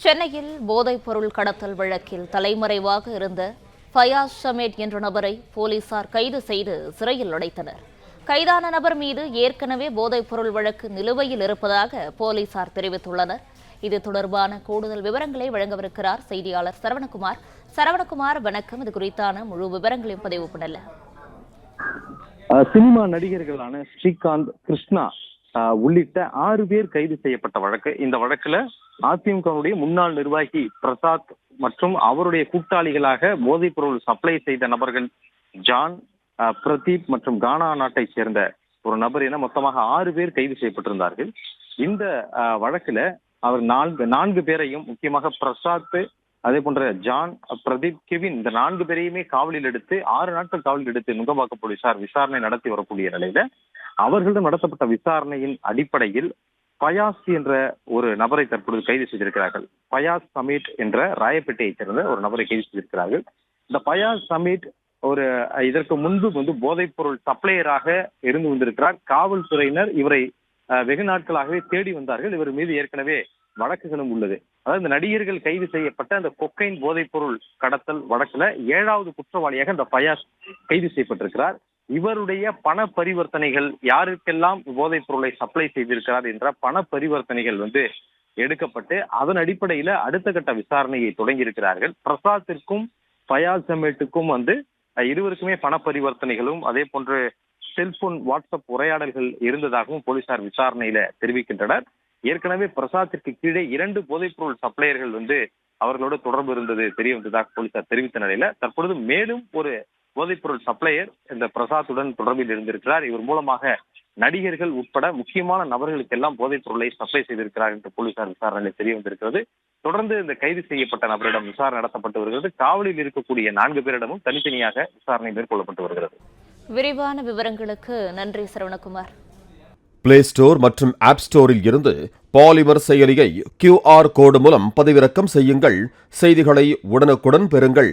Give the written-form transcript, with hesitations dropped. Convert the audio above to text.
சென்னையில் போதைப் பொருள் கடத்தல் வழக்கில் தலைமறைவாக இருந்த ஃபயாஸ் ஷமேட் என்ற நபரை போலீசார் கைது செய்து சிறையில் அடைத்தனர். கைதான நபர் மீது ஏற்கனவே போதைப் பொருள் வழக்கு நிலுவையில் இருப்பதாக போலீசார் தெரிவித்துள்ளனர். இது தொடர்பான கூடுதல் விவரங்களை வழங்கவிருக்கிறார் செய்தியாளர் சரவணகுமார். சரவணகுமார், வணக்கம். இது குறித்தான முழு விவரங்களையும் பதிவு பண்ணல. சினிமா நடிகர்களான ஸ்ரீகாந்த், கிருஷ்ணா உள்ளிட்ட 6 பேர் கைது செய்யப்பட்ட வழக்கு. இந்த வழக்குல அதிமுகவுடைய முன்னாள் நிர்வாகி பிரசாத் மற்றும் அவருடைய கூட்டாளிகளாக போதைப் பொருள் சப்ளை செய்த நபர்கள் ஜான், பிரதீப் மற்றும் கானா நாட்டை சேர்ந்த ஒரு நபர் என மொத்தமாக 6 பேர் கைது செய்யப்பட்டிருந்தார்கள். இந்த வழக்குல அவர் 4 பேரையும், முக்கியமாக பிரசாத், அதே போன்ற ஜான், பிரதீப், கெவின், இந்த 4 பேரையுமே காவலில் எடுத்து 6 நாட்கள் காவலில் எடுத்து நுங்கம்பாக்கம் போலீசார் விசாரணை நடத்தி வரக்கூடிய நிலையில அவர்களிடம் நடத்தப்பட்ட விசாரணையின் அடிப்படையில் ஃபயாஸ் என்ற ஒரு நபரை தற்பொழுது கைது செய்திருக்கிறார்கள். ஃபயாஸ் ஷமேட் என்ற ராயப்பேட்டையைச் சேர்ந்த ஒரு நபரை கைது செய்திருக்கிறார்கள். இந்த ஃபயாஸ் ஷமேட் இதற்கு முன்பு போதைப் பொருள் சப்ளையராக இருந்து வந்திருக்கிறார். காவல்துறையினர் இவரை வெகு நாட்களாகவே தேடி வந்தார்கள். இவர் மீது ஏற்கனவே வழக்குகளும் உள்ளது. அதாவது இந்த நடிகர்கள் கைது செய்யப்பட்ட அந்த கொக்கைன் போதைப் பொருள் கடத்தல் வழக்குல 7வது குற்றவாளியாக இந்த ஃபயாஸ் கைது செய்யப்பட்டிருக்கிறார். இவருடைய பண பரிவர்த்தனைகள், யாருக்கெல்லாம் போதைப் பொருளை சப்ளை செய்திருக்கிறார் என்ற பண பரிவர்த்தனைகள் எடுக்கப்பட்டு அதன் அடிப்படையில அடுத்த கட்ட விசாரணையை தொடங்கி இருக்கிறார்கள். பிரசாத்திற்கும் ஃபயாஸ் ஷமேட்டுக்கும் இருவருக்குமே பண பரிவர்த்தனைகளும் அதே போன்று செல்போன், வாட்ஸ்அப் உரையாடல்கள் இருந்ததாகவும் போலீசார் விசாரணையில தெரிவிக்கின்றனர். ஏற்கனவே பிரசாத்திற்கு கீழே 2 போதைப் பொருள் சப்ளையர்கள் அவர்களோட தொடர்பு இருந்தது தெரிய வந்ததாக போலீசார் தெரிவித்த நிலையில தற்பொழுது மேலும் ஒரு போதைப் பொருள் சப்ளையர் இந்த பிரசாத்துடன் தொடர்பில் இருந்திருக்கிறார். இவர் மூலமாக நடிகர்கள் உட்பட முக்கியமான நபர்களுக்கெல்லாம் போதைப் பொருளை சப்ளை செய்திருக்கிறார் என்று போலீசார் விசாரணையில் தெரிய வந்திருக்கிறது. தொடர்ந்து இந்த கைது செய்யப்பட்ட நபரிடம் விசாரணை நடத்தப்பட்டு வருகிறது. காவலில் இருக்கக்கூடிய 4 பேரிடமும் தனித்தனியாக விசாரணை மேற்கொள்ளப்பட்டு வருகிறது. விரிவான விவரங்களுக்கு நன்றி சரவணகுமார். பிளே ஸ்டோர் மற்றும் ஆப் ஸ்டோரில் இருந்து பாலிமர் செயலியை QR கோடு மூலம் பதிவிறக்கம் செய்யுங்கள். செய்திகளை உடனுக்குடன் பெறுங்கள்.